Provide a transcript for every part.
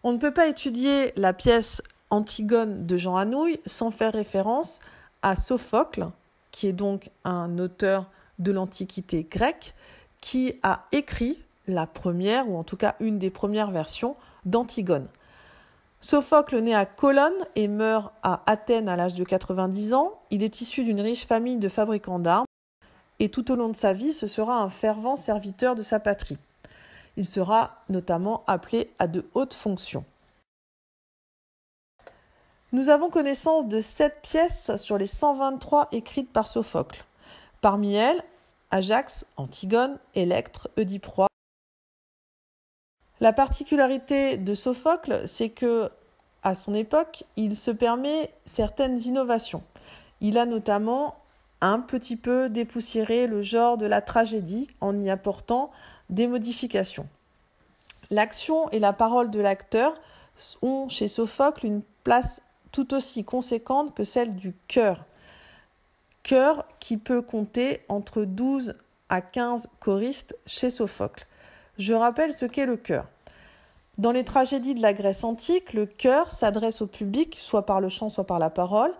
On ne peut pas étudier la pièce Antigone de Jean Anouilh sans faire référence à Sophocle, qui est donc un auteur de l'Antiquité grecque, qui a écrit la première, ou en tout cas une des premières versions d'Antigone. Sophocle naît à Colonne et meurt à Athènes à l'âge de 90 ans. Il est issu d'une riche famille de fabricants d'armes et tout au long de sa vie, ce sera un fervent serviteur de sa patrie. Il sera notamment appelé à de hautes fonctions. Nous avons connaissance de 7 pièces sur les 123 écrites par Sophocle. Parmi elles, Ajax, Antigone, Électre, Oedipe-Roi. La particularité de Sophocle, c'est que, à son époque, il se permet certaines innovations. Il a notamment un petit peu dépoussiéré le genre de la tragédie en y apportant des modifications. L'action et la parole de l'acteur ont chez Sophocle une place tout aussi conséquente que celle du chœur. Chœur qui peut compter entre 12 à 15 choristes chez Sophocle. Je rappelle ce qu'est le chœur. Dans les tragédies de la Grèce antique, le chœur s'adresse au public, soit par le chant, soit par la parole,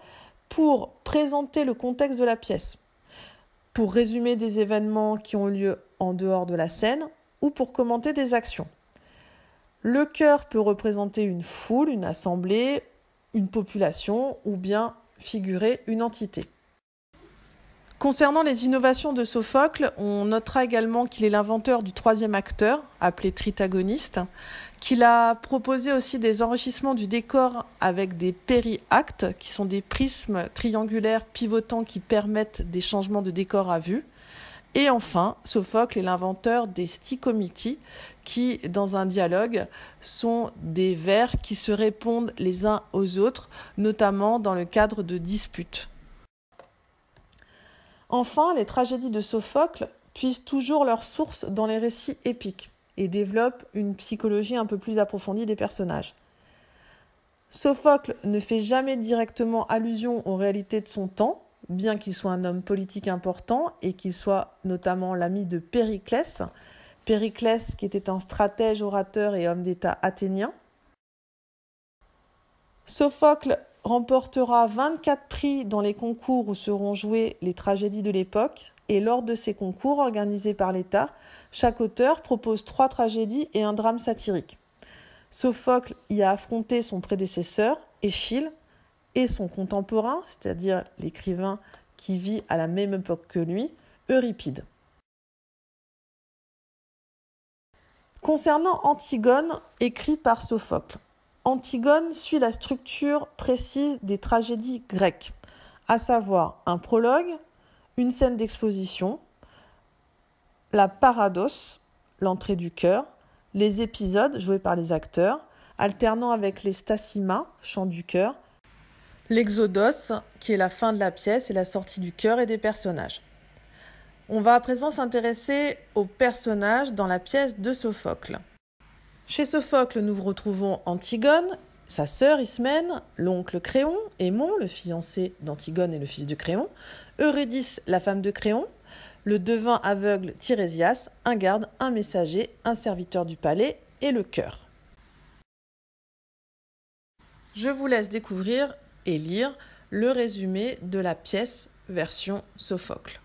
pour présenter le contexte de la pièce, pour résumer des événements qui ont lieu en dehors de la scène ou pour commenter des actions. Le chœur peut représenter une foule, une assemblée, une population ou bien figurer une entité. Concernant les innovations de Sophocle, on notera également qu'il est l'inventeur du 3e acteur, appelé tritagoniste, qu'il a proposé aussi des enrichissements du décor avec des périactes, qui sont des prismes triangulaires pivotants qui permettent des changements de décor à vue. Et enfin, Sophocle est l'inventeur des stichomitis, qui, dans un dialogue, sont des vers qui se répondent les uns aux autres, notamment dans le cadre de disputes. Enfin, les tragédies de Sophocle puisent toujours leur source dans les récits épiques et développent une psychologie un peu plus approfondie des personnages. Sophocle ne fait jamais directement allusion aux réalités de son temps, bien qu'il soit un homme politique important et qu'il soit notamment l'ami de Périclès. Périclès qui était un stratège, orateur et homme d'État athénien. Sophocle remportera 24 prix dans les concours où seront jouées les tragédies de l'époque, et lors de ces concours organisés par l'État, chaque auteur propose 3 tragédies et un drame satirique. Sophocle y a affronté son prédécesseur, Échille, et son contemporain, c'est-à-dire l'écrivain qui vit à la même époque que lui, Euripide. Concernant Antigone, écrit par Sophocle, Antigone suit la structure précise des tragédies grecques, à savoir un prologue, une scène d'exposition, la parados, l'entrée du chœur, les épisodes joués par les acteurs, alternant avec les stacima, chant du chœur, l'exodos, qui est la fin de la pièce et la sortie du chœur et des personnages. On va à présent s'intéresser aux personnages dans la pièce de Sophocle. Chez Sophocle, nous retrouvons Antigone, sa sœur Ismène, l'oncle Créon, Aimon, le fiancé d'Antigone et le fils de Créon, Eurydice, la femme de Créon, le devin aveugle Tirésias, un garde, un messager, un serviteur du palais et le chœur. Je vous laisse découvrir et lire le résumé de la pièce version Sophocle.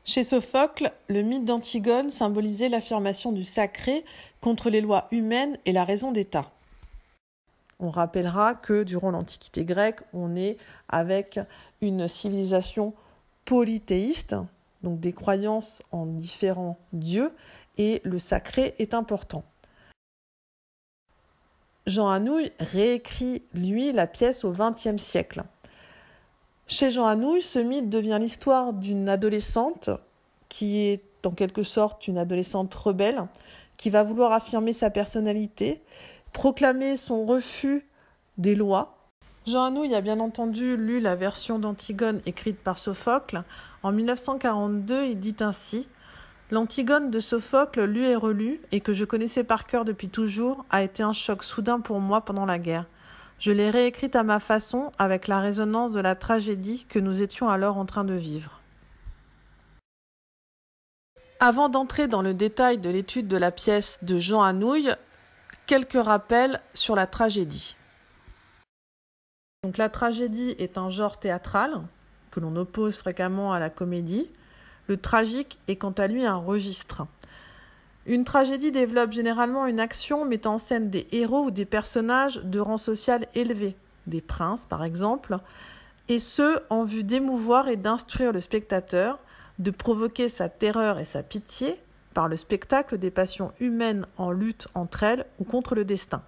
Chez Sophocle, le mythe d'Antigone symbolisait l'affirmation du sacré contre les lois humaines et la raison d'État. On rappellera que durant l'Antiquité grecque, on est avec une civilisation polythéiste, donc des croyances en différents dieux, et le sacré est important. Jean Anouilh réécrit, lui, la pièce au XXe siècle. Chez Jean Anouilh, ce mythe devient l'histoire d'une adolescente qui est en quelque sorte une adolescente rebelle, qui va vouloir affirmer sa personnalité, proclamer son refus des lois. Jean Anouilh a bien entendu lu la version d'Antigone écrite par Sophocle. En 1942, il dit ainsi « L'Antigone de Sophocle, lue et relue, et que je connaissais par cœur depuis toujours, a été un choc soudain pour moi pendant la guerre. Je l'ai réécrite à ma façon, avec la résonance de la tragédie que nous étions alors en train de vivre. » Avant d'entrer dans le détail de l'étude de la pièce de Jean Anouilh, quelques rappels sur la tragédie. Donc la tragédie est un genre théâtral que l'on oppose fréquemment à la comédie. Le tragique est quant à lui un registre. Une tragédie développe généralement une action mettant en scène des héros ou des personnages de rang social élevé, des princes par exemple, et ce en vue d'émouvoir et d'instruire le spectateur, de provoquer sa terreur et sa pitié par le spectacle des passions humaines en lutte entre elles ou contre le destin.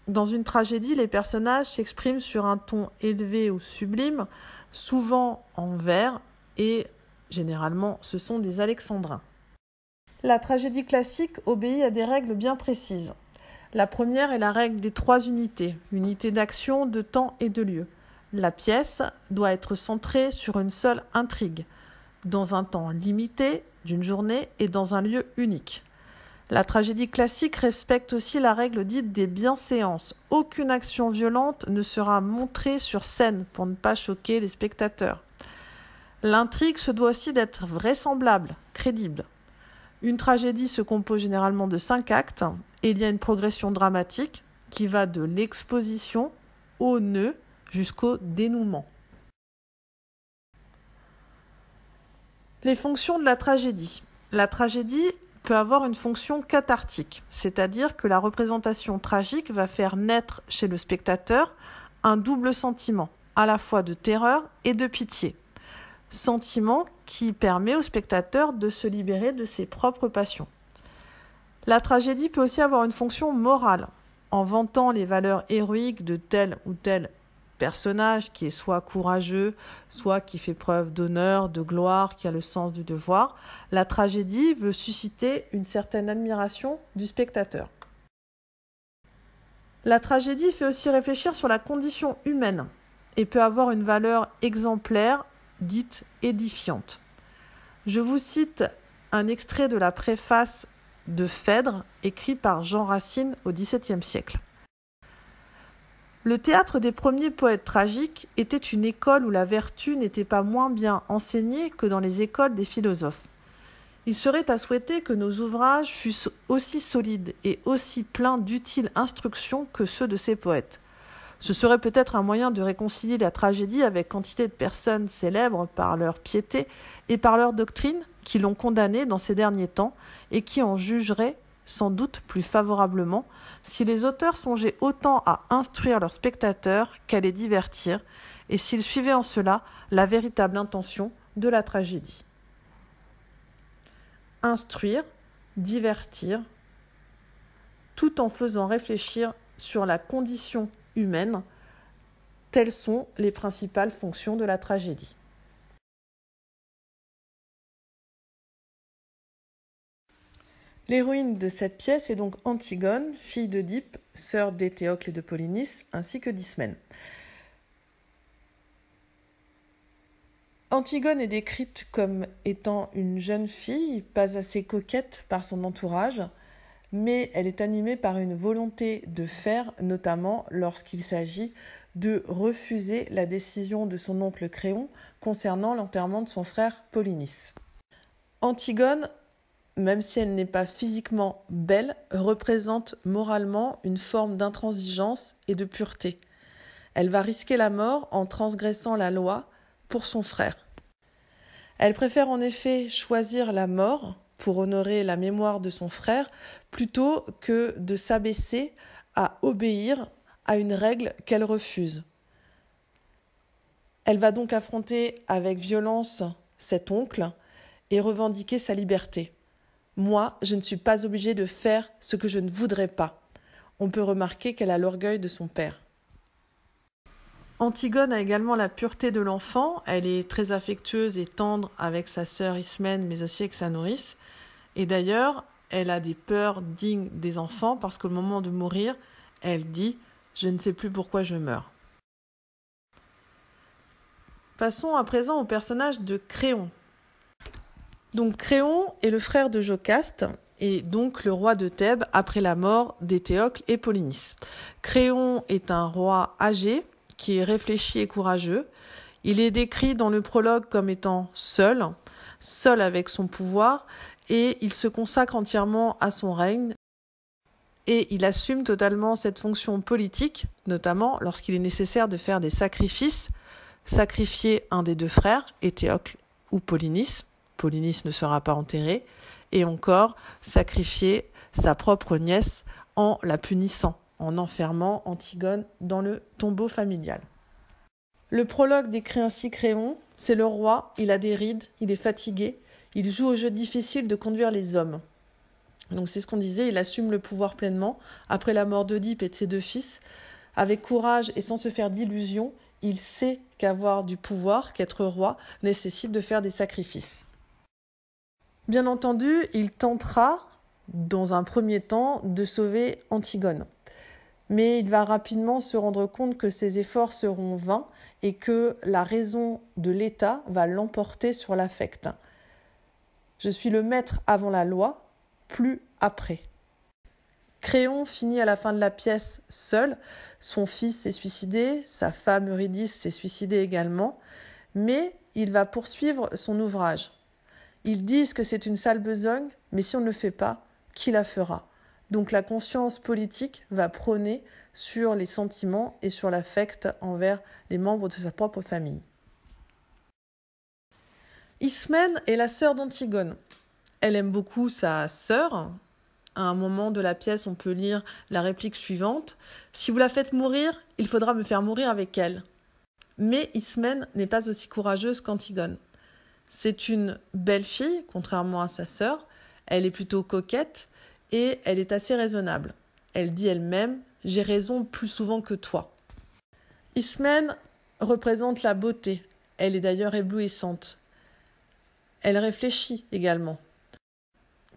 Dans une tragédie, les personnages s'expriment sur un ton élevé ou sublime, souvent en vers, et généralement ce sont des alexandrins. La tragédie classique obéit à des règles bien précises. La première est la règle des 3 unités, unité d'action, de temps et de lieu. La pièce doit être centrée sur une seule intrigue, dans un temps limité, d'une journée et dans un lieu unique. La tragédie classique respecte aussi la règle dite des bienséances. Aucune action violente ne sera montrée sur scène pour ne pas choquer les spectateurs. L'intrigue se doit aussi d'être vraisemblable, crédible. Une tragédie se compose généralement de 5 actes et il y a une progression dramatique qui va de l'exposition au nœud jusqu'au dénouement. Les fonctions de la tragédie. La tragédie peut avoir une fonction cathartique, c'est-à-dire que la représentation tragique va faire naître chez le spectateur un double sentiment, à la fois de terreur et de pitié. Sentiment qui permet au spectateur de se libérer de ses propres passions. La tragédie peut aussi avoir une fonction morale, en vantant les valeurs héroïques de tel ou tel personnage qui est soit courageux, soit qui fait preuve d'honneur, de gloire, qui a le sens du devoir. La tragédie veut susciter une certaine admiration du spectateur. La tragédie fait aussi réfléchir sur la condition humaine et peut avoir une valeur exemplaire dite édifiante. Je vous cite un extrait de la préface de Phèdre, écrit par Jean Racine au XVIIe siècle. Le théâtre des premiers poètes tragiques était une école où la vertu n'était pas moins bien enseignée que dans les écoles des philosophes. Il serait à souhaiter que nos ouvrages fussent aussi solides et aussi pleins d'utiles instructions que ceux de ces poètes. Ce serait peut-être un moyen de réconcilier la tragédie avec quantité de personnes célèbres par leur piété et par leur doctrine qui l'ont condamnée dans ces derniers temps et qui en jugeraient sans doute plus favorablement si les auteurs songeaient autant à instruire leurs spectateurs qu'à les divertir et s'ils suivaient en cela la véritable intention de la tragédie. Instruire, divertir, tout en faisant réfléchir sur la condition humaine, telles sont les principales fonctions de la tragédie. L'héroïne de cette pièce est donc Antigone, fille d'Œdipe, sœur d'Éthéocle et de Polynice, ainsi que d'Ismène. Antigone est décrite comme étant une jeune fille, pas assez coquette par son entourage, mais elle est animée par une volonté de faire, notamment lorsqu'il s'agit de refuser la décision de son oncle Créon concernant l'enterrement de son frère Polynice. Antigone, même si elle n'est pas physiquement belle, représente moralement une forme d'intransigeance et de pureté. Elle va risquer la mort en transgressant la loi pour son frère. Elle préfère en effet choisir la mort pour honorer la mémoire de son frère, plutôt que de s'abaisser à obéir à une règle qu'elle refuse. Elle va donc affronter avec violence cet oncle et revendiquer sa liberté. Moi, je ne suis pas obligée de faire ce que je ne voudrais pas. On peut remarquer qu'elle a l'orgueil de son père. Antigone a également la pureté de l'enfant. Elle est très affectueuse et tendre avec sa sœur Ismène, mais aussi avec sa nourrice. Et d'ailleurs, elle a des peurs dignes des enfants parce qu'au moment de mourir, elle dit « Je ne sais plus pourquoi je meurs ». Passons à présent au personnage de Créon. Donc Créon est le frère de Jocaste et donc le roi de Thèbes après la mort d'Éthéocle et Polynice. Créon est un roi âgé qui est réfléchi et courageux. Il est décrit dans le prologue comme étant seul avec son pouvoir, et il se consacre entièrement à son règne. et il assume totalement cette fonction politique, notamment lorsqu'il est nécessaire de faire des sacrifices, sacrifier un des deux frères, Éthéocle ou Polynice. Polynice ne sera pas enterré, et encore sacrifier sa propre nièce en la punissant, en enfermant Antigone dans le tombeau familial. Le prologue décrit ainsi Créon, c'est le roi, il a des rides, il est fatigué, il joue au jeu difficile de conduire les hommes. Donc c'est ce qu'on disait, il assume le pouvoir pleinement, après la mort d'Oedipe et de ses deux fils, avec courage et sans se faire d'illusions, il sait qu'avoir du pouvoir, qu'être roi, nécessite de faire des sacrifices. Bien entendu, il tentera, dans un premier temps, de sauver Antigone. Mais il va rapidement se rendre compte que ses efforts seront vains et que la raison de l'État va l'emporter sur l'affect. Je suis le maître avant la loi, plus après. Créon finit à la fin de la pièce seul, son fils s'est suicidé, sa femme Eurydice s'est suicidée également, mais il va poursuivre son ouvrage. Ils disent que c'est une sale besogne, mais si on ne le fait pas, qui la fera ? Donc la conscience politique va prôner sur les sentiments et sur l'affect envers les membres de sa propre famille. Ismène est la sœur d'Antigone. Elle aime beaucoup sa sœur. À un moment de la pièce, on peut lire la réplique suivante. « Si vous la faites mourir, il faudra me faire mourir avec elle. » Mais Ismène n'est pas aussi courageuse qu'Antigone. C'est une belle fille, contrairement à sa sœur. Elle est plutôt coquette et elle est assez raisonnable. Elle dit elle-même « J'ai raison plus souvent que toi ». Ismène représente la beauté. Elle est d'ailleurs éblouissante. Elle réfléchit également.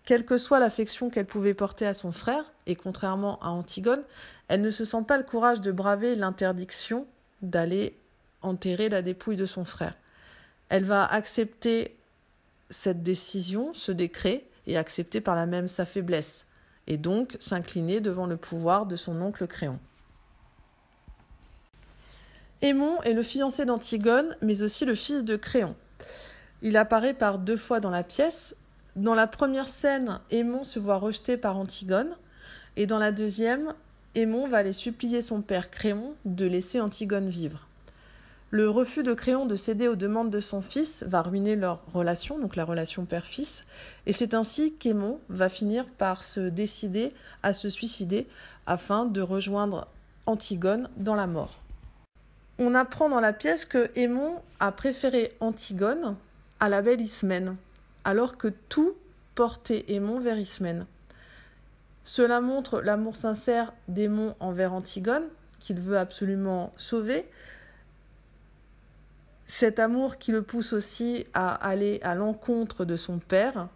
Quelle que soit l'affection qu'elle pouvait porter à son frère, et contrairement à Antigone, elle ne se sent pas le courage de braver l'interdiction d'aller enterrer la dépouille de son frère. Elle va accepter cette décision, ce décret, et accepter par là même sa faiblesse, et donc s'incliner devant le pouvoir de son oncle Créon. Aimon est le fiancé d'Antigone, mais aussi le fils de Créon. Il apparaît par 2 fois dans la pièce. Dans la première scène, Aimon se voit rejeté par Antigone, et dans la deuxième, Aimon va aller supplier son père Créon de laisser Antigone vivre. Le refus de Créon de céder aux demandes de son fils va ruiner leur relation, donc la relation père-fils, et c'est ainsi qu'Aimon va finir par se décider à se suicider afin de rejoindre Antigone dans la mort. On apprend dans la pièce que Aimon a préféré Antigone à la belle Ismène, alors que tout portait Aimon vers Ismène. Cela montre l'amour sincère d'Aimon envers Antigone, qu'il veut absolument sauver, cet amour qui le pousse aussi à aller à l'encontre de son père,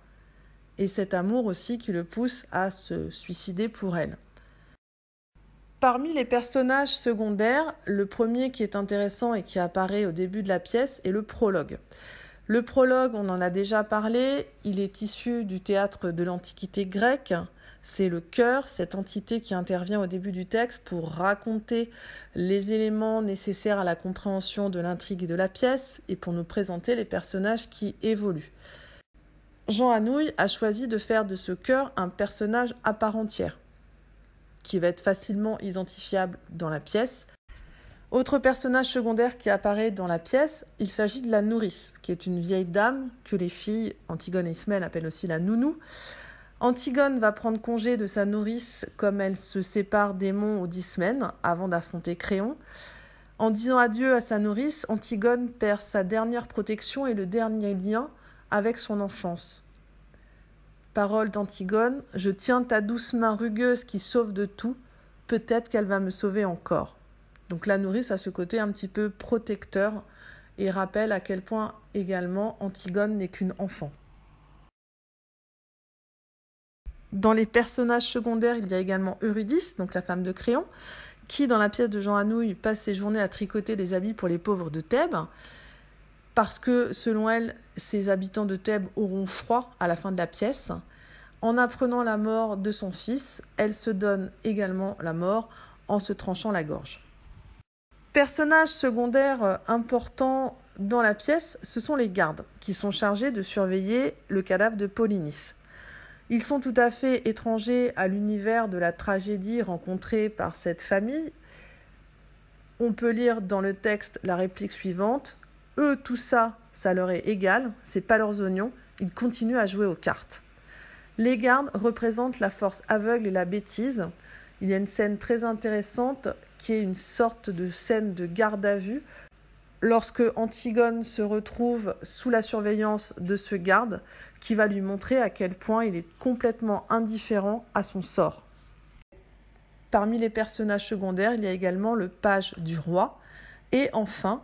et cet amour aussi qui le pousse à se suicider pour elle. Parmi les personnages secondaires, le premier qui est intéressant et qui apparaît au début de la pièce est le prologue. Le prologue, on en a déjà parlé, il est issu du théâtre de l'Antiquité grecque. C'est le chœur, cette entité qui intervient au début du texte pour raconter les éléments nécessaires à la compréhension de l'intrigue et de la pièce et pour nous présenter les personnages qui évoluent. Jean Anouilh a choisi de faire de ce chœur un personnage à part entière, qui va être facilement identifiable dans la pièce. Autre personnage secondaire qui apparaît dans la pièce, il s'agit de la nourrice, qui est une vieille dame que les filles, Antigone et Ismène, appellent aussi la nounou. Antigone va prendre congé de sa nourrice comme elle se sépare d'Aimon ou d'Ismène avant d'affronter Créon. En disant adieu à sa nourrice, Antigone perd sa dernière protection et le dernier lien avec son enfance. Parole d'Antigone, « Je tiens ta douce main rugueuse qui sauve de tout, peut-être qu'elle va me sauver encore. » Donc la nourrice a ce côté un petit peu protecteur et rappelle à quel point également Antigone n'est qu'une enfant. Dans les personnages secondaires, il y a également Eurydice, donc la femme de Créon, qui dans la pièce de Jean Anouilh passe ses journées à tricoter des habits pour les pauvres de Thèbes, parce que selon elle, ces habitants de Thèbes auront froid à la fin de la pièce. En apprenant la mort de son fils, elle se donne également la mort en se tranchant la gorge. Personnage secondaire important dans la pièce, ce sont les gardes, qui sont chargés de surveiller le cadavre de Polynice. Ils sont tout à fait étrangers à l'univers de la tragédie rencontrée par cette famille. On peut lire dans le texte la réplique suivante. Eux, tout ça, ça leur est égal, c'est pas leurs oignons, ils continuent à jouer aux cartes. Les gardes représentent la force aveugle et la bêtise. Il y a une scène très intéressante qui est une sorte de scène de garde à vue lorsque Antigone se retrouve sous la surveillance de ce garde qui va lui montrer à quel point il est complètement indifférent à son sort. Parmi les personnages secondaires, il y a également le page du roi et enfin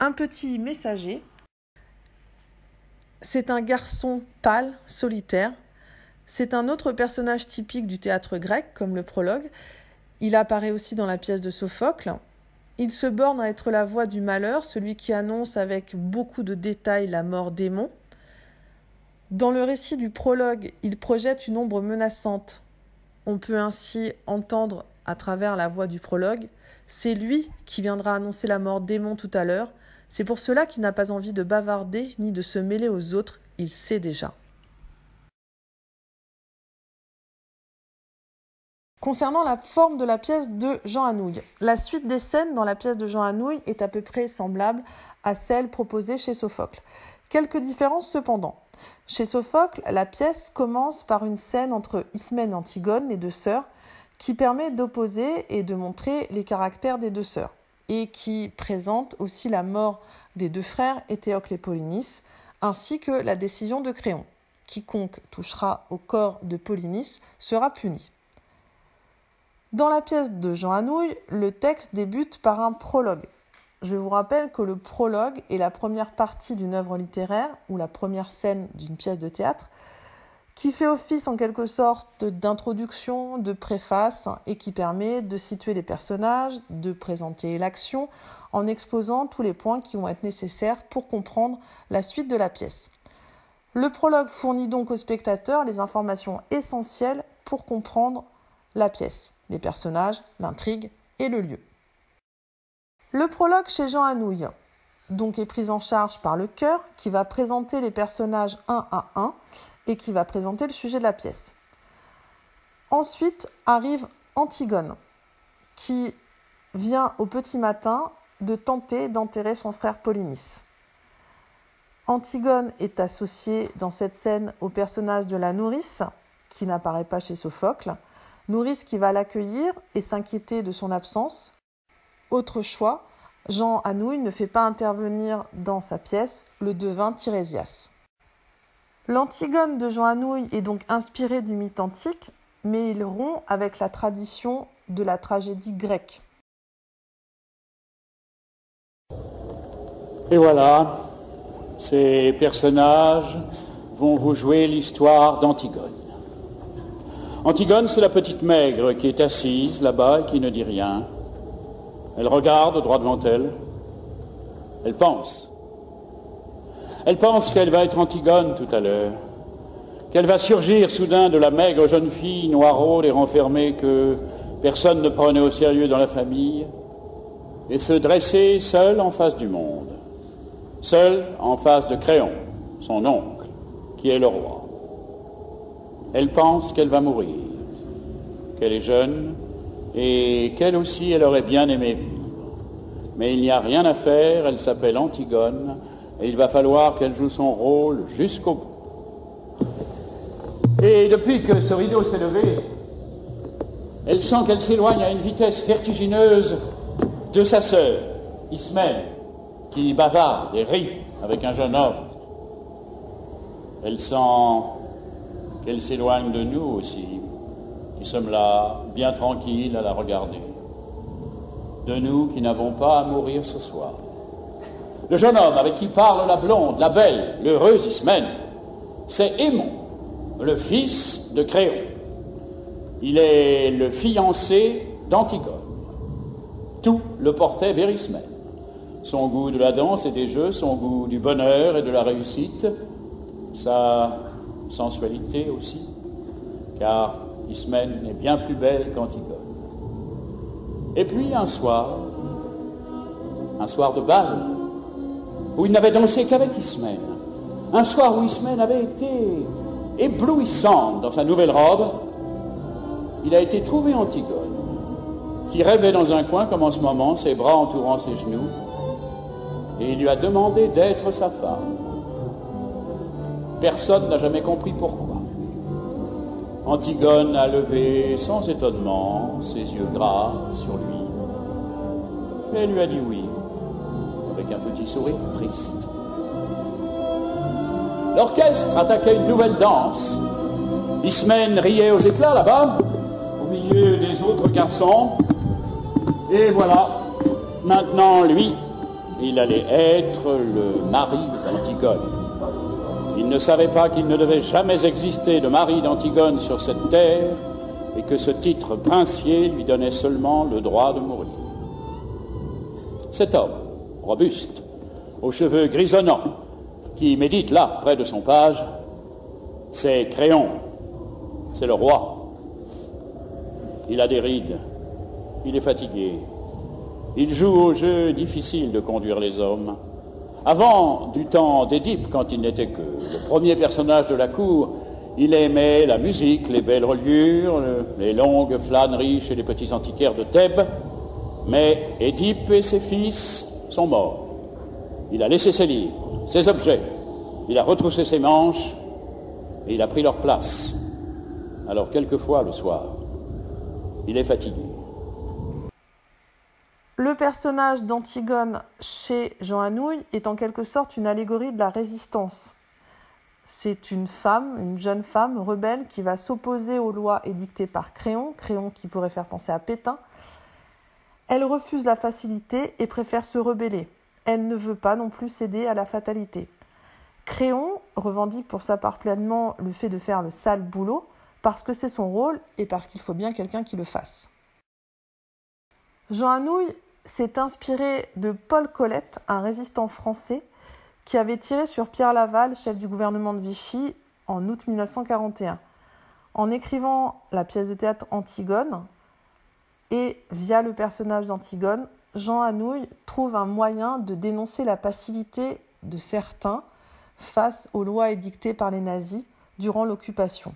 un petit messager. C'est un garçon pâle, solitaire. C'est un autre personnage typique du théâtre grec, comme le prologue. Il apparaît aussi dans la pièce de Sophocle. Il se borne à être la voix du malheur, celui qui annonce avec beaucoup de détails la mort d'Aimon. Dans le récit du prologue, il projette une ombre menaçante. On peut ainsi entendre à travers la voix du prologue, c'est lui qui viendra annoncer la mort d'Aimon tout à l'heure. C'est pour cela qu'il n'a pas envie de bavarder ni de se mêler aux autres, il sait déjà. Concernant la forme de la pièce de Jean Anouilh, la suite des scènes dans la pièce de Jean Anouilh est à peu près semblable à celle proposée chez Sophocle. Quelques différences cependant. Chez Sophocle, la pièce commence par une scène entre Ismène et Antigone, les deux sœurs, qui permet d'opposer et de montrer les caractères des deux sœurs, et qui présente aussi la mort des deux frères Éthéocle et Polynice, ainsi que la décision de Créon. Quiconque touchera au corps de Polynice sera puni. Dans la pièce de Jean Anouilh, le texte débute par un prologue. Je vous rappelle que le prologue est la première partie d'une œuvre littéraire ou la première scène d'une pièce de théâtre qui fait office en quelque sorte d'introduction, de préface et qui permet de situer les personnages, de présenter l'action en exposant tous les points qui vont être nécessaires pour comprendre la suite de la pièce. Le prologue fournit donc au spectateur les informations essentielles pour comprendre la pièce, les personnages, l'intrigue et le lieu. Le prologue chez Jean Anouilh donc est pris en charge par le chœur qui va présenter les personnages un à un et qui va présenter le sujet de la pièce. Ensuite arrive Antigone qui vient au petit matin de tenter d'enterrer son frère Polynice. Antigone est associée dans cette scène au personnage de la nourrice qui n'apparaît pas chez Sophocle. Nourrice qui va l'accueillir et s'inquiéter de son absence. Autre choix, Jean Anouilh ne fait pas intervenir dans sa pièce le devin Tirésias. L'Antigone de Jean Anouilh est donc inspirée du mythe antique, mais il rompt avec la tradition de la tragédie grecque. Et voilà, ces personnages vont vous jouer l'histoire d'Antigone. Antigone, c'est la petite maigre qui est assise là-bas et qui ne dit rien. Elle regarde droit devant elle. Elle pense. Elle pense qu'elle va être Antigone tout à l'heure, qu'elle va surgir soudain de la maigre jeune fille noiraude et renfermée que personne ne prenait au sérieux dans la famille, et se dresser seule en face du monde, seule en face de Créon, son oncle, qui est le roi. Elle pense qu'elle va mourir, qu'elle est jeune et qu'elle aussi, elle aurait bien aimé vivre. Mais il n'y a rien à faire, elle s'appelle Antigone et il va falloir qu'elle joue son rôle jusqu'au bout. Et depuis que ce rideau s'est levé, elle sent qu'elle s'éloigne à une vitesse vertigineuse de sa sœur, Ismène, qui bavarde et rit avec un jeune homme. Elle sent qu'elle s'éloigne de nous aussi, qui sommes là, bien tranquilles à la regarder. De nous qui n'avons pas à mourir ce soir. Le jeune homme avec qui parle la blonde, la belle, l'heureuse Ismène, c'est Aimon, le fils de Créon. Il est le fiancé d'Antigone. Tout le portait vers Ismène. Son goût de la danse et des jeux, son goût du bonheur et de la réussite, sa sensualité aussi, car Ismène est bien plus belle qu'Antigone. Et puis un soir de bal, où il n'avait dansé qu'avec Ismène, un soir où Ismène avait été éblouissante dans sa nouvelle robe, il a été trouvé Antigone, qui rêvait dans un coin comme en ce moment, ses bras entourant ses genoux, et il lui a demandé d'être sa femme. Personne n'a jamais compris pourquoi. Antigone a levé sans étonnement ses yeux graves sur lui, et lui a dit oui, avec un petit sourire triste. L'orchestre attaquait une nouvelle danse. Ismène riait aux éclats là-bas, au milieu des autres garçons. Et voilà, maintenant lui, il allait être le mari d'Antigone. Il ne savait pas qu'il ne devait jamais exister de mari d'Antigone sur cette terre et que ce titre princier lui donnait seulement le droit de mourir. Cet homme, robuste, aux cheveux grisonnants, qui médite là, près de son page, c'est Créon, c'est le roi. Il a des rides, il est fatigué, il joue au jeu difficile de conduire les hommes. Avant, du temps d'Édipe, quand il n'était que le premier personnage de la cour, il aimait la musique, les belles reliures, les longues flâneries chez les petits antiquaires de Thèbes, mais Édipe et ses fils sont morts. Il a laissé ses livres, ses objets, il a retroussé ses manches et il a pris leur place. Alors quelquefois, le soir, il est fatigué. Le personnage d'Antigone chez Jean Anouilh est en quelque sorte une allégorie de la résistance. C'est une femme, une jeune femme rebelle qui va s'opposer aux lois édictées par Créon, Créon qui pourrait faire penser à Pétain. Elle refuse la facilité et préfère se rebeller. Elle ne veut pas non plus céder à la fatalité. Créon revendique pour sa part pleinement le fait de faire le sale boulot parce que c'est son rôle et parce qu'il faut bien quelqu'un qui le fasse. Jean Anouilh s'est inspiré de Paul Colette, un résistant français qui avait tiré sur Pierre Laval, chef du gouvernement de Vichy, en août 1941. En écrivant la pièce de théâtre Antigone, et via le personnage d'Antigone, Jean Anouilh trouve un moyen de dénoncer la passivité de certains face aux lois édictées par les nazis durant l'occupation.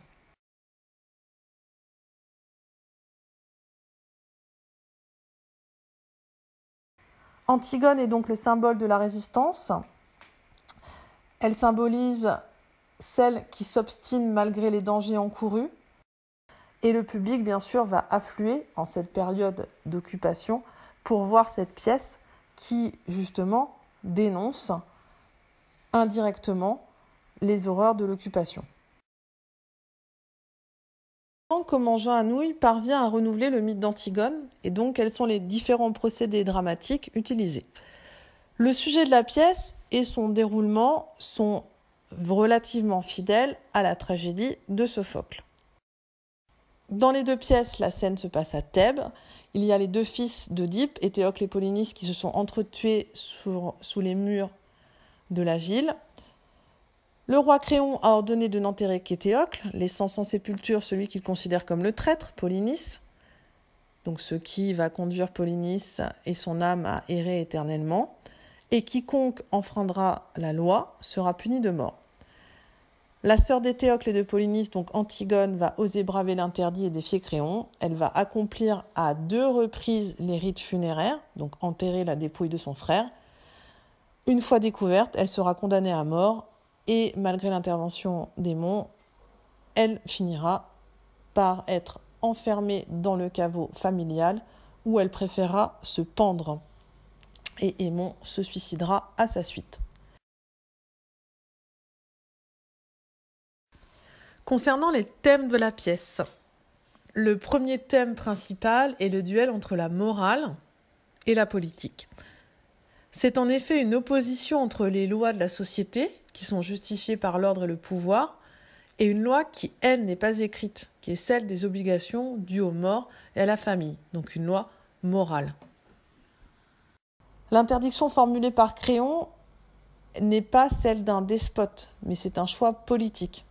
Antigone est donc le symbole de la résistance. Elle symbolise celle qui s'obstine malgré les dangers encourus. Et le public, bien sûr, va affluer en cette période d'occupation pour voir cette pièce qui, justement, dénonce indirectement les horreurs de l'occupation. Comment Jean Anouilh parvient à renouveler le mythe d'Antigone et donc quels sont les différents procédés dramatiques utilisés. Le sujet de la pièce et son déroulement sont relativement fidèles à la tragédie de Sophocle. Dans les deux pièces, la scène se passe à Thèbes. Il y a les deux fils d'Œdipe, Éthéocle et Polynice, qui se sont entretués sous les murs de la ville. Le roi Créon a ordonné de n'enterrer qu'Éthéocle, laissant sans sépulture celui qu'il considère comme le traître, Polynice, donc ce qui va conduire Polynice et son âme à errer éternellement, et quiconque enfreindra la loi sera puni de mort. La sœur d'Éthéocle et de Polynice, donc Antigone, va oser braver l'interdit et défier Créon. Elle va accomplir à 2 reprises les rites funéraires, donc enterrer la dépouille de son frère. Une fois découverte, elle sera condamnée à mort et malgré l'intervention des démons, elle finira par être enfermée dans le caveau familial où elle préférera se pendre. Et Aimon se suicidera à sa suite. Concernant les thèmes de la pièce, le premier thème principal est le duel entre la morale et la politique. C'est en effet une opposition entre les lois de la société, qui sont justifiées par l'ordre et le pouvoir, et une loi qui, elle, n'est pas écrite, qui est celle des obligations dues aux morts et à la famille, donc une loi morale. L'interdiction formulée par Créon n'est pas celle d'un despote, mais c'est un choix politique.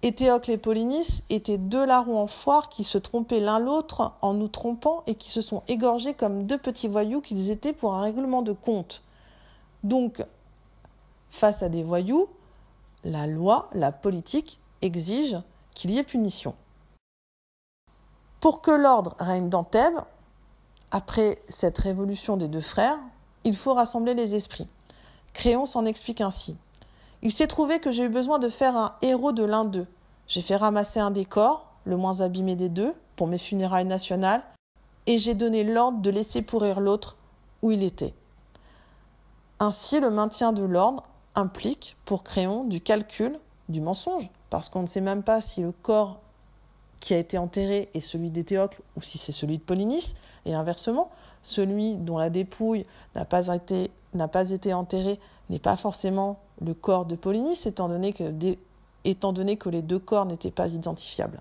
Éthéocle et Polynice étaient 2 larrons en foire qui se trompaient l'un l'autre en nous trompant et qui se sont égorgés comme 2 petits voyous qu'ils étaient pour un règlement de compte. Donc, face à des voyous, la loi, la politique exige qu'il y ait punition. Pour que l'ordre règne dans Thèbes, après cette révolution des deux frères, il faut rassembler les esprits. Créon s'en explique ainsi. Il s'est trouvé que j'ai eu besoin de faire un héros de l'un d'eux. J'ai fait ramasser un des corps, le moins abîmé des deux, pour mes funérailles nationales, et j'ai donné l'ordre de laisser pourrir l'autre où il était. Ainsi, le maintien de l'ordre implique, pour Créon, du calcul, du mensonge, parce qu'on ne sait même pas si le corps qui a été enterré est celui d'Étéocle ou si c'est celui de Polynice, et inversement, celui dont la dépouille n'a pas été enterrée n'est pas forcément le corps de Polynice, étant donné que les deux corps n'étaient pas identifiables.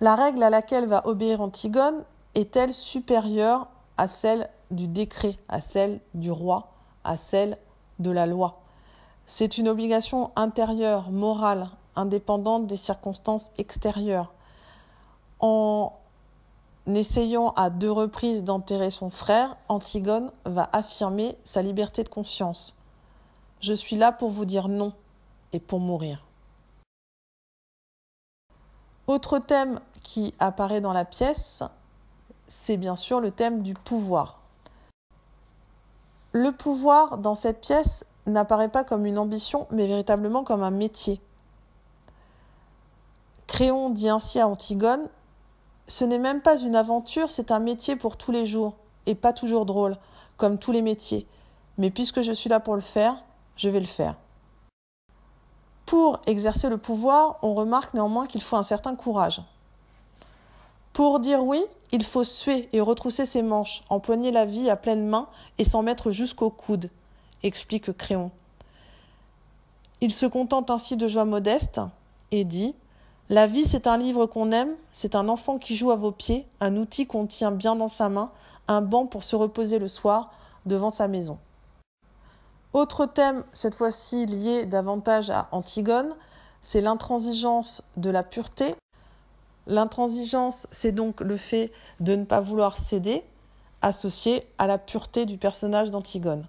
La règle à laquelle va obéir Antigone est-elle supérieure à celle du décret, à celle du roi, à celle de la loi? C'est une obligation intérieure, morale, indépendante des circonstances extérieures. En essayant à 2 reprises d'enterrer son frère, Antigone va affirmer sa liberté de conscience. Je suis là pour vous dire non et pour mourir. Autre thème qui apparaît dans la pièce, c'est bien sûr le thème du pouvoir. Le pouvoir dans cette pièce n'apparaît pas comme une ambition, mais véritablement comme un métier. Créon dit ainsi à Antigone: ce n'est même pas une aventure, c'est un métier pour tous les jours, et pas toujours drôle, comme tous les métiers. Mais puisque je suis là pour le faire, je vais le faire. Pour exercer le pouvoir, on remarque néanmoins qu'il faut un certain courage. Pour dire oui, il faut suer et retrousser ses manches, empoigner la vie à pleine main et s'en mettre jusqu'au coude, explique Créon. Il se contente ainsi de joie modeste et dit: la vie, c'est un livre qu'on aime, c'est un enfant qui joue à vos pieds, un outil qu'on tient bien dans sa main, un banc pour se reposer le soir devant sa maison. Autre thème, cette fois-ci lié davantage à Antigone, c'est l'intransigeance de la pureté. L'intransigeance, c'est donc le fait de ne pas vouloir céder, associé à la pureté du personnage d'Antigone.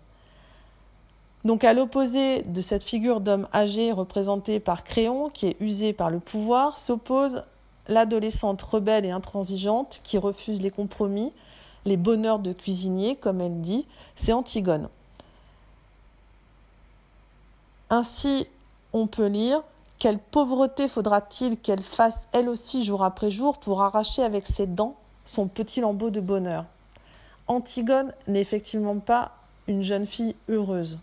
Donc à l'opposé de cette figure d'homme âgé représentée par Créon, qui est usé par le pouvoir, s'oppose l'adolescente rebelle et intransigeante qui refuse les compromis, les bonheurs de cuisinier, comme elle dit, c'est Antigone. Ainsi, on peut lire: quelle pauvreté faudra-t-il qu'elle fasse elle aussi jour après jour pour arracher avec ses dents son petit lambeau de bonheur. Antigone n'est effectivement pas une jeune fille heureuse.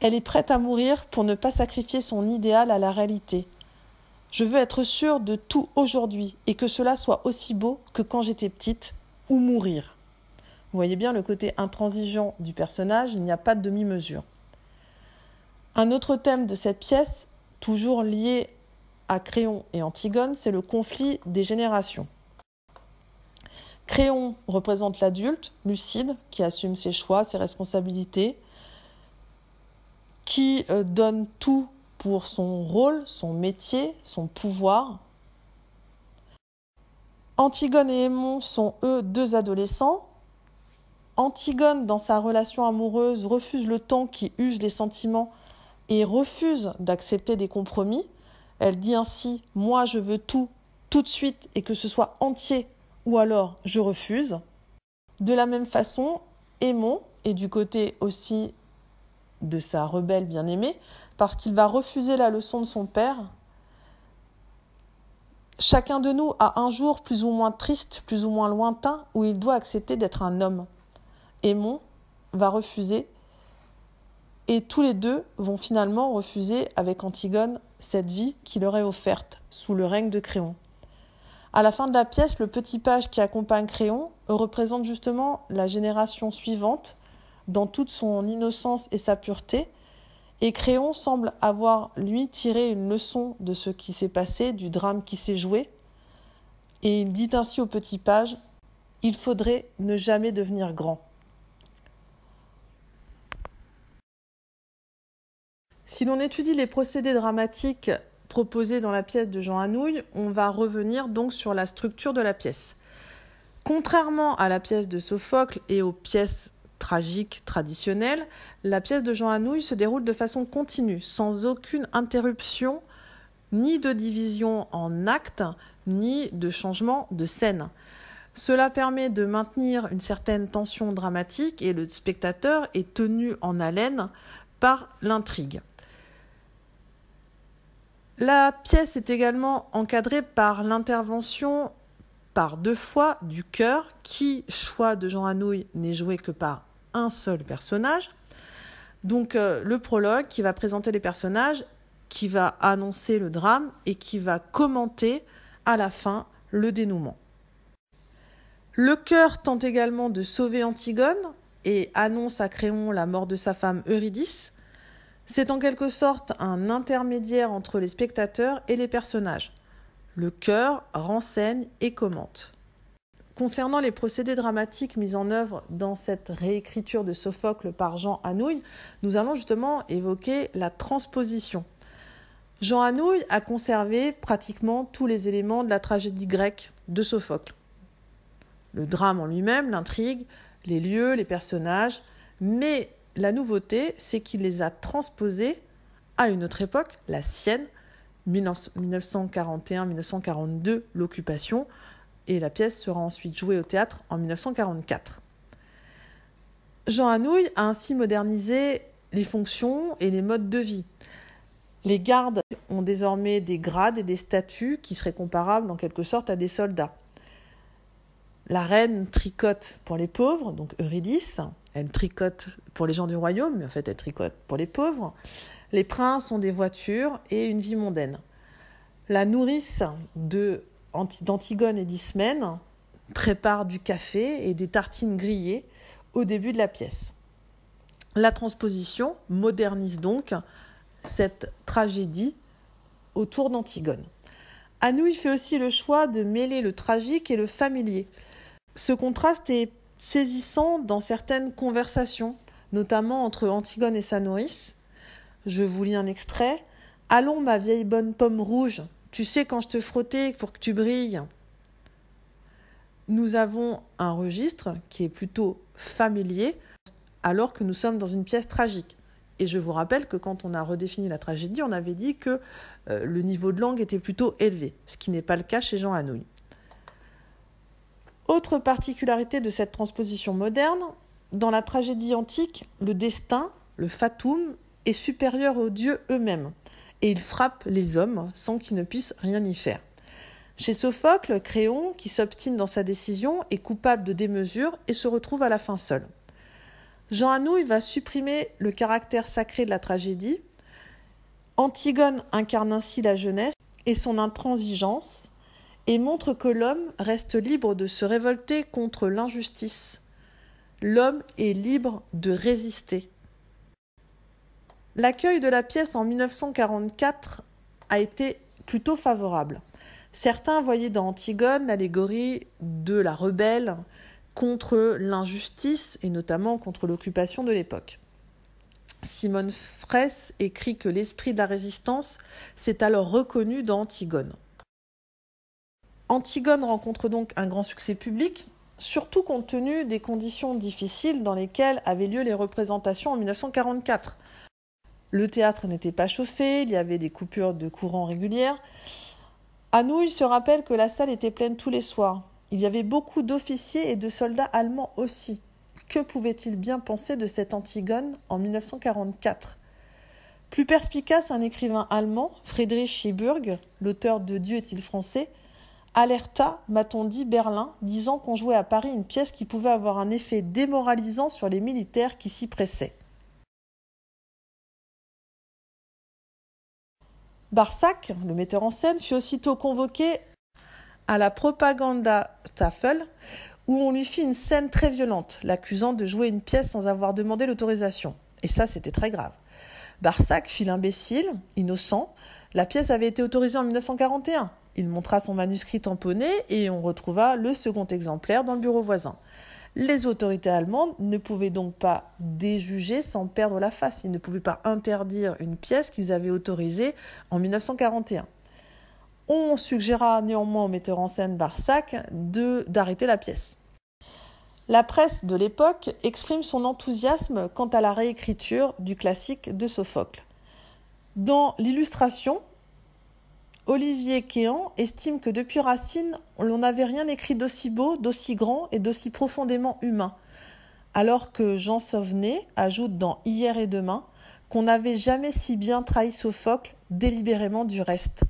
Elle est prête à mourir pour ne pas sacrifier son idéal à la réalité. Je veux être sûre de tout aujourd'hui et que cela soit aussi beau que quand j'étais petite, ou mourir. Vous voyez bien le côté intransigeant du personnage, il n'y a pas de demi-mesure. Un autre thème de cette pièce, toujours lié à Créon et Antigone, c'est le conflit des générations. Créon représente l'adulte, lucide, qui assume ses choix, ses responsabilités, qui donne tout pour son rôle, son métier, son pouvoir. Antigone et Aimon sont, eux, 2 adolescents. Antigone, dans sa relation amoureuse, refuse le temps qui use les sentiments et refuse d'accepter des compromis. Elle dit ainsi: « Moi, je veux tout, tout de suite, et que ce soit entier, ou alors je refuse. » De la même façon, Aimon est du côté aussi de sa rebelle bien-aimée, parce qu'il va refuser la leçon de son père. Chacun de nous a un jour plus ou moins triste, plus ou moins lointain, où il doit accepter d'être un homme. Aimon va refuser, et tous les 2 vont finalement refuser avec Antigone cette vie qui leur est offerte sous le règne de Créon. À la fin de la pièce, le petit page qui accompagne Créon représente justement la génération suivante dans toute son innocence et sa pureté, et Créon semble avoir, lui, tiré une leçon de ce qui s'est passé, du drame qui s'est joué, et il dit ainsi au petit page: « Il faudrait ne jamais devenir grand. » Si l'on étudie les procédés dramatiques proposés dans la pièce de Jean Anouilh, on va revenir donc sur la structure de la pièce. Contrairement à la pièce de Sophocle et aux pièces tragique traditionnelle, la pièce de Jean Anouilh se déroule de façon continue, sans aucune interruption, ni de division en actes, ni de changement de scène. Cela permet de maintenir une certaine tension dramatique et le spectateur est tenu en haleine par l'intrigue. La pièce est également encadrée par l'intervention par 2 fois du chœur qui, choix de Jean Anouilh, n'est joué que par un seul personnage. Donc le prologue qui va présenter les personnages, qui va annoncer le drame et qui va commenter à la fin le dénouement. Le chœur tente également de sauver Antigone et annonce à Créon la mort de sa femme Eurydice. C'est en quelque sorte un intermédiaire entre les spectateurs et les personnages. Le chœur renseigne et commente. Concernant les procédés dramatiques mis en œuvre dans cette réécriture de Sophocle par Jean Anouilh, nous allons justement évoquer la transposition. Jean Anouilh a conservé pratiquement tous les éléments de la tragédie grecque de Sophocle. Le drame en lui-même, l'intrigue, les lieux, les personnages, mais la nouveauté, c'est qu'il les a transposés à une autre époque, la sienne, 1941-1942, l'occupation, et la pièce sera ensuite jouée au théâtre en 1944. Jean Anouilh a ainsi modernisé les fonctions et les modes de vie. Les gardes ont désormais des grades et des statuts qui seraient comparables en quelque sorte à des soldats. La reine tricote pour les pauvres, donc Eurydice. Elle tricote pour les gens du royaume, mais en fait elle tricote pour les pauvres. Les princes ont des voitures et une vie mondaine. La nourrice d'Antigone et d'Ismène prépare du café et des tartines grillées au début de la pièce. La transposition modernise donc cette tragédie autour d'Antigone. Anouilh fait aussi le choix de mêler le tragique et le familier. Ce contraste est saisissant dans certaines conversations, notamment entre Antigone et sa nourrice. Je vous lis un extrait. « Allons, ma vieille bonne pomme rouge, tu sais quand je te frottais pour que tu brilles. » Nous avons un registre qui est plutôt familier, alors que nous sommes dans une pièce tragique. Et je vous rappelle que quand on a redéfini la tragédie, on avait dit que le niveau de langue était plutôt élevé, ce qui n'est pas le cas chez Jean Anouilh. Autre particularité de cette transposition moderne, dans la tragédie antique, le destin, le fatum, est supérieur aux dieux eux-mêmes, et il frappe les hommes sans qu'ils ne puissent rien y faire. Chez Sophocle, Créon, qui s'obstine dans sa décision, est coupable de démesure et se retrouve à la fin seul. Jean Anouilh va supprimer le caractère sacré de la tragédie. Antigone incarne ainsi la jeunesse et son intransigeance, et montre que l'homme reste libre de se révolter contre l'injustice. L'homme est libre de résister. L'accueil de la pièce en 1944 a été plutôt favorable. Certains voyaient dans Antigone l'allégorie de la rebelle contre l'injustice et notamment contre l'occupation de l'époque. Simone Fraisse écrit que l'esprit de la résistance s'est alors reconnu dans Antigone. Antigone rencontre donc un grand succès public, surtout compte tenu des conditions difficiles dans lesquelles avaient lieu les représentations en 1944. Le théâtre n'était pas chauffé, il y avait des coupures de courant régulières. Anouilh se rappelle que la salle était pleine tous les soirs. Il y avait beaucoup d'officiers et de soldats allemands aussi. Que pouvait-il bien penser de cette Antigone en 1944 ? Plus perspicace, un écrivain allemand, Friedrich Schieburg, l'auteur de Dieu est-il français, alerta, m'a-t-on dit, Berlin, disant qu'on jouait à Paris une pièce qui pouvait avoir un effet démoralisant sur les militaires qui s'y pressaient. Barsac, le metteur en scène, fut aussitôt convoqué à la Propagandastafel, où on lui fit une scène très violente, l'accusant de jouer une pièce sans avoir demandé l'autorisation. Et ça, c'était très grave. Barsac fit l'imbécile, innocent. La pièce avait été autorisée en 1941. Il montra son manuscrit tamponné et on retrouva le second exemplaire dans le bureau voisin. Les autorités allemandes ne pouvaient donc pas déjuger sans perdre la face. Ils ne pouvaient pas interdire une pièce qu'ils avaient autorisée en 1941. On suggéra néanmoins au metteur en scène Barsac d'arrêter la pièce. La presse de l'époque exprime son enthousiasme quant à la réécriture du classique de Sophocle. Dans l'illustration, Olivier Quéant estime que depuis Racine, l'on n'avait rien écrit d'aussi beau, d'aussi grand et d'aussi profondément humain, alors que Jean Sauvenet ajoute dans Hier et demain qu'on n'avait jamais si bien trahi Sophocle, délibérément du reste.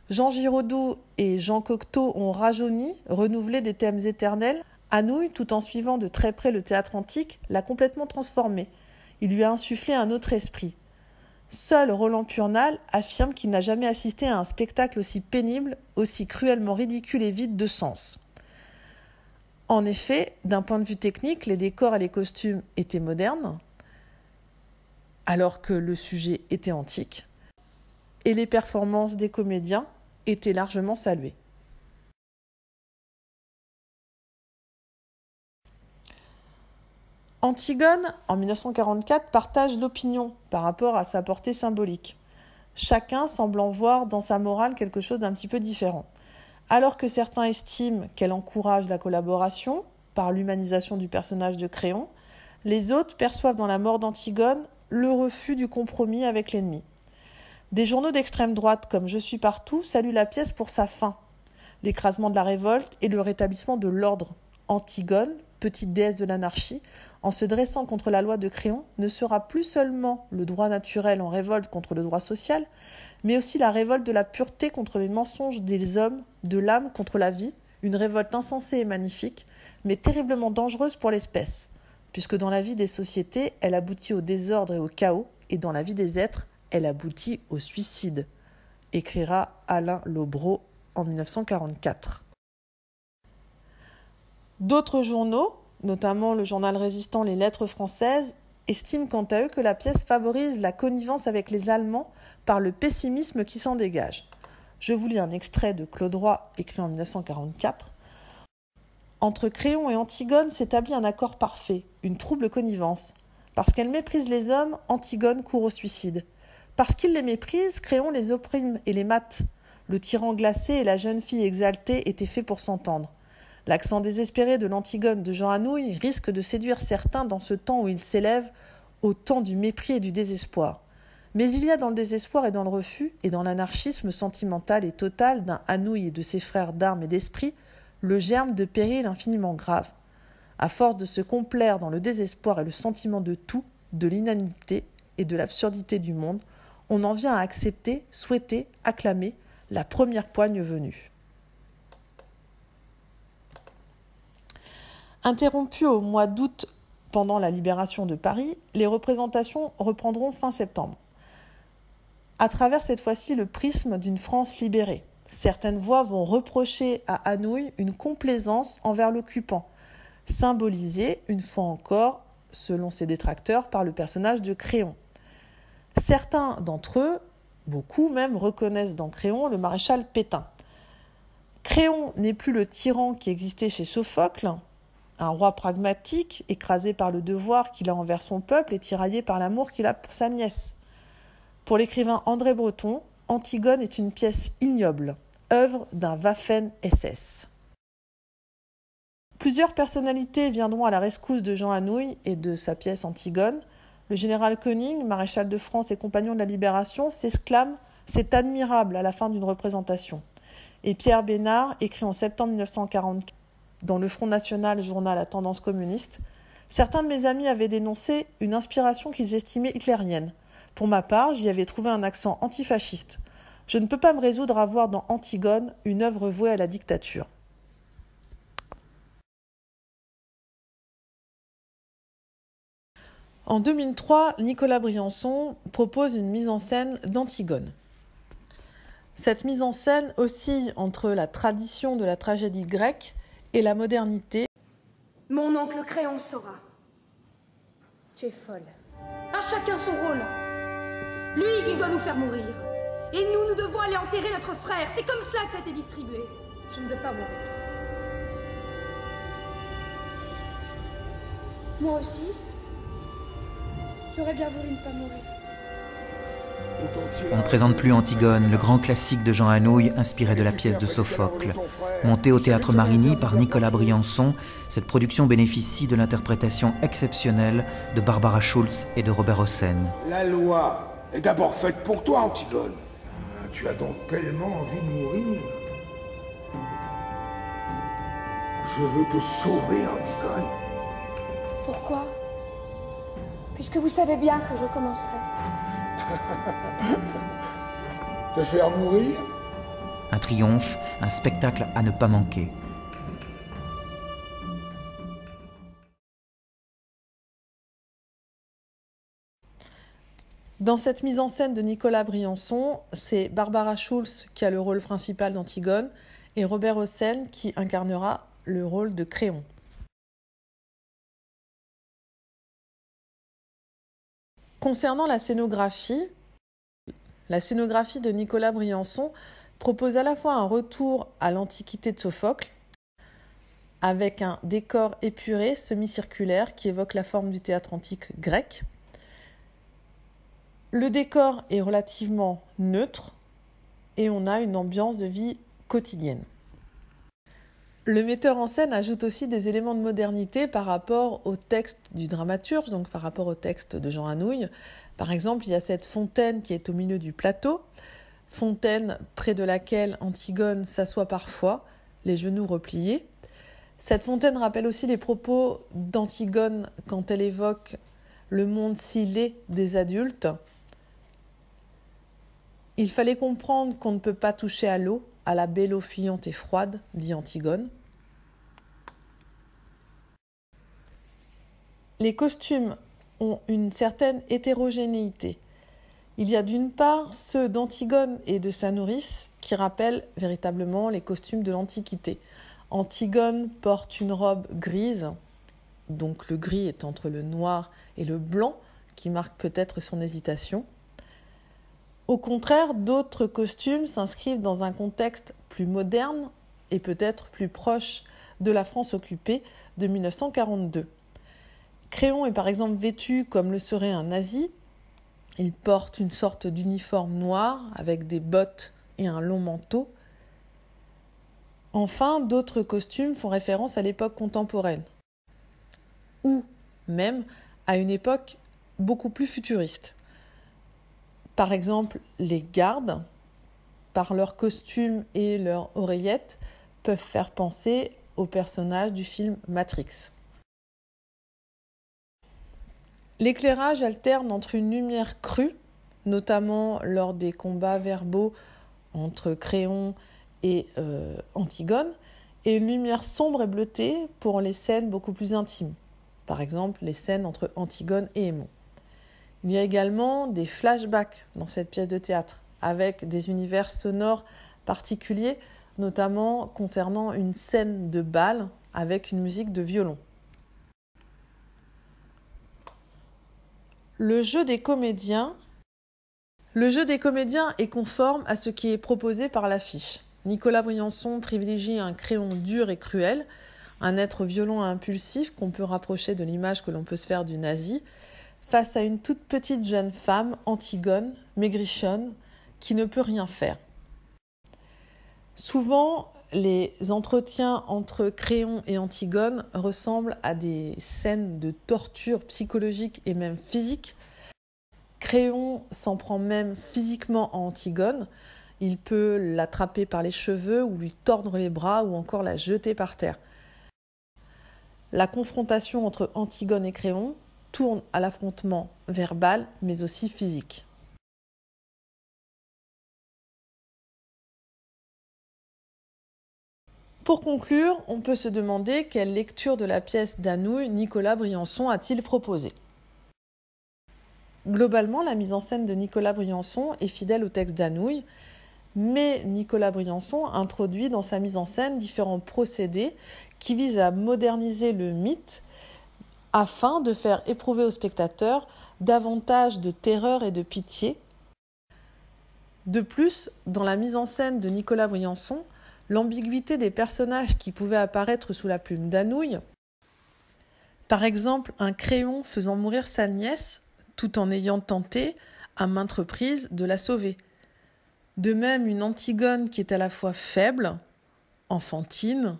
Jean Giraudoux et Jean Cocteau ont rajeuni, renouvelé des thèmes éternels. Anouilh, tout en suivant de très près le théâtre antique, l'a complètement transformé. Il lui a insufflé un autre esprit. Seul Roland Purnal affirme qu'il n'a jamais assisté à un spectacle aussi pénible, aussi cruellement ridicule et vide de sens. En effet, d'un point de vue technique, les décors et les costumes étaient modernes, alors que le sujet était antique, et les performances des comédiens étaient largement saluées. Antigone, en 1944, partage l'opinion par rapport à sa portée symbolique, chacun semblant voir dans sa morale quelque chose d'un petit peu différent. Alors que certains estiment qu'elle encourage la collaboration par l'humanisation du personnage de Créon, les autres perçoivent dans la mort d'Antigone le refus du compromis avec l'ennemi. Des journaux d'extrême droite comme Je suis partout saluent la pièce pour sa fin, l'écrasement de la révolte et le rétablissement de l'ordre. Antigone, petite déesse de l'anarchie, en se dressant contre la loi de Créon, ne sera plus seulement le droit naturel en révolte contre le droit social, mais aussi la révolte de la pureté contre les mensonges des hommes, de l'âme contre la vie, une révolte insensée et magnifique, mais terriblement dangereuse pour l'espèce, puisque dans la vie des sociétés, elle aboutit au désordre et au chaos, et dans la vie des êtres, elle aboutit au suicide, écrira Alain Lobreau en 1944. D'autres journaux, notamment le journal résistant Les Lettres françaises, estiment quant à eux que la pièce favorise la connivence avec les Allemands par le pessimisme qui s'en dégage. Je vous lis un extrait de Claude Roy, écrit en 1944. « Entre Créon et Antigone s'établit un accord parfait, une trouble connivence. Parce qu'elle méprise les hommes, Antigone court au suicide. Parce qu'il les méprise, Créon les opprime et les mate. Le tyran glacé et la jeune fille exaltée étaient faits pour s'entendre. L'accent désespéré de l'Antigone de Jean Anouilh risque de séduire certains dans ce temps où il s'élève au temps du mépris et du désespoir. Mais il y a dans le désespoir et dans le refus, et dans l'anarchisme sentimental et total d'un Anouilh et de ses frères d'armes et d'esprit, le germe de péril infiniment grave. À force de se complaire dans le désespoir et le sentiment de tout, de l'inanité et de l'absurdité du monde, on en vient à accepter, souhaiter, acclamer la première poigne venue. » Interrompues au mois d'août pendant la libération de Paris, les représentations reprendront fin septembre. À travers cette fois-ci le prisme d'une France libérée, certaines voix vont reprocher à Anouilh une complaisance envers l'occupant, symbolisée, une fois encore, selon ses détracteurs, par le personnage de Créon. Certains d'entre eux, beaucoup même, reconnaissent dans Créon le maréchal Pétain. Créon n'est plus le tyran qui existait chez Sophocle, un roi pragmatique, écrasé par le devoir qu'il a envers son peuple et tiraillé par l'amour qu'il a pour sa nièce. Pour l'écrivain André Breton, Antigone est une pièce ignoble, œuvre d'un Waffen-SS. Plusieurs personnalités viendront à la rescousse de Jean Anouilh et de sa pièce Antigone. Le général Koenig, maréchal de France et compagnon de la Libération, s'exclame « C'est admirable » à la fin d'une représentation. Et Pierre Bénard écrit en septembre 1944 dans le Front National, journal à tendance communiste, « Certains de mes amis avaient dénoncé une inspiration qu'ils estimaient hitlérienne. Pour ma part, j'y avais trouvé un accent antifasciste. Je ne peux pas me résoudre à voir dans Antigone une œuvre vouée à la dictature. » En 2003, Nicolas Briançon propose une mise en scène d'Antigone. Cette mise en scène oscille entre la tradition de la tragédie grecque et la modernité. Mon oncle Créon saura. Tu es folle. À chacun son rôle. Lui, il doit nous faire mourir. Et nous devons aller enterrer notre frère. C'est comme cela que ça a été distribué. Je ne veux pas mourir. Moi aussi. J'aurais bien voulu ne pas mourir. On ne présente plus Antigone, le grand classique de Jean Anouilh, inspiré de la pièce de Sophocle. Montée au Théâtre Marigny par Nicolas Briançon, cette production bénéficie de l'interprétation exceptionnelle de Barbara Schulz et de Robert Hossein. La loi est d'abord faite pour toi, Antigone. Tu as donc tellement envie de mourir. Je veux te sauver, Antigone. Pourquoi? Puisque vous savez bien que je recommencerai. Te faire mourir? Un triomphe, un spectacle à ne pas manquer. Dans cette mise en scène de Nicolas Briançon, c'est Barbara Schulz qui a le rôle principal d'Antigone et Robert Hossein qui incarnera le rôle de Créon. Concernant la scénographie de Nicolas Briançon propose à la fois un retour à l'Antiquité de Sophocle, avec un décor épuré, semi-circulaire, qui évoque la forme du théâtre antique grec. Le décor est relativement neutre et on a une ambiance de vie quotidienne. Le metteur en scène ajoute aussi des éléments de modernité par rapport au texte du dramaturge, donc par rapport au texte de Jean Anouilh. Par exemple, il y a cette fontaine qui est au milieu du plateau, fontaine près de laquelle Antigone s'assoit parfois, les genoux repliés. Cette fontaine rappelle aussi les propos d'Antigone quand elle évoque le monde si laid des adultes. Il fallait comprendre qu'on ne peut pas toucher à l'eau, à la belle eau fuyante et froide, dit Antigone. Les costumes ont une certaine hétérogénéité. Il y a d'une part ceux d'Antigone et de sa nourrice qui rappellent véritablement les costumes de l'Antiquité. Antigone porte une robe grise, donc le gris est entre le noir et le blanc, qui marque peut-être son hésitation. Au contraire, d'autres costumes s'inscrivent dans un contexte plus moderne et peut-être plus proche de la France occupée de 1942. Créon est par exemple vêtu comme le serait un nazi. Il porte une sorte d'uniforme noir avec des bottes et un long manteau. Enfin, d'autres costumes font référence à l'époque contemporaine ou même à une époque beaucoup plus futuriste. Par exemple, les gardes, par leurs costumes et leurs oreillettes, peuvent faire penser aux personnages du film Matrix. L'éclairage alterne entre une lumière crue, notamment lors des combats verbaux entre Créon et Antigone, et une lumière sombre et bleutée pour les scènes beaucoup plus intimes, par exemple les scènes entre Antigone et Aimon. Il y a également des flashbacks dans cette pièce de théâtre, avec des univers sonores particuliers, notamment concernant une scène de bal avec une musique de violon. Le jeu des comédiens est conforme à ce qui est proposé par l'affiche. Nicolas Briançon privilégie un Créon dur et cruel, un être violent et impulsif qu'on peut rapprocher de l'image que l'on peut se faire du nazi, face à une toute petite jeune femme, Antigone, maigrichonne, qui ne peut rien faire. Souvent, les entretiens entre Créon et Antigone ressemblent à des scènes de torture psychologique et même physique. Créon s'en prend même physiquement à Antigone. Il peut l'attraper par les cheveux ou lui tordre les bras ou encore la jeter par terre. La confrontation entre Antigone et Créon tourne à l'affrontement verbal mais aussi physique. Pour conclure, on peut se demander quelle lecture de la pièce d'Anouilh Nicolas Briançon a-t-il proposé. Globalement, la mise en scène de Nicolas Briançon est fidèle au texte d'Anouilh, mais Nicolas Briançon introduit dans sa mise en scène différents procédés qui visent à moderniser le mythe afin de faire éprouver au spectateur davantage de terreur et de pitié. De plus, dans la mise en scène de Nicolas Briançon, l'ambiguïté des personnages qui pouvaient apparaître sous la plume d'Anouilh, par exemple un Créon faisant mourir sa nièce tout en ayant tenté, à maintes reprises de la sauver. De même, une Antigone qui est à la fois faible, enfantine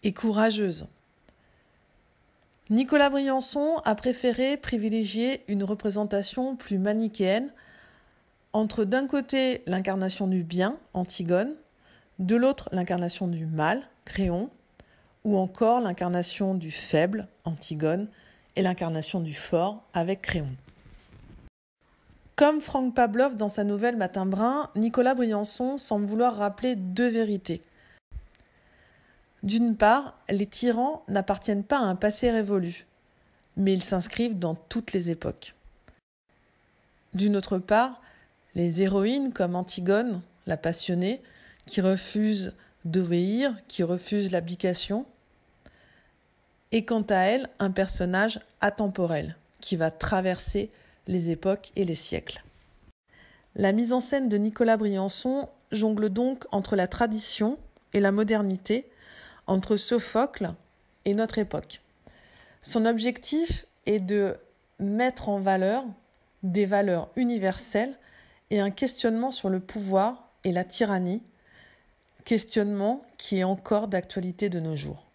et courageuse. Nicolas Briançon a préféré privilégier une représentation plus manichéenne entre d'un côté l'incarnation du bien, Antigone, de l'autre l'incarnation du mal, Créon, ou encore l'incarnation du faible, Antigone, et l'incarnation du fort avec Créon. Comme Frank Pavlov dans sa nouvelle Matin brun, Nicolas Briançon semble vouloir rappeler deux vérités. D'une part, les tyrans n'appartiennent pas à un passé révolu, mais ils s'inscrivent dans toutes les époques. D'une autre part, les héroïnes comme Antigone, la passionnée, qui refuse d'obéir, qui refuse l'abdication, est quant à elle un personnage atemporel, qui va traverser les époques et les siècles. La mise en scène de Nicolas Briançon jongle donc entre la tradition et la modernité, entre Sophocle et notre époque. Son objectif est de mettre en valeur des valeurs universelles et un questionnement sur le pouvoir et la tyrannie, questionnement qui est encore d'actualité de nos jours.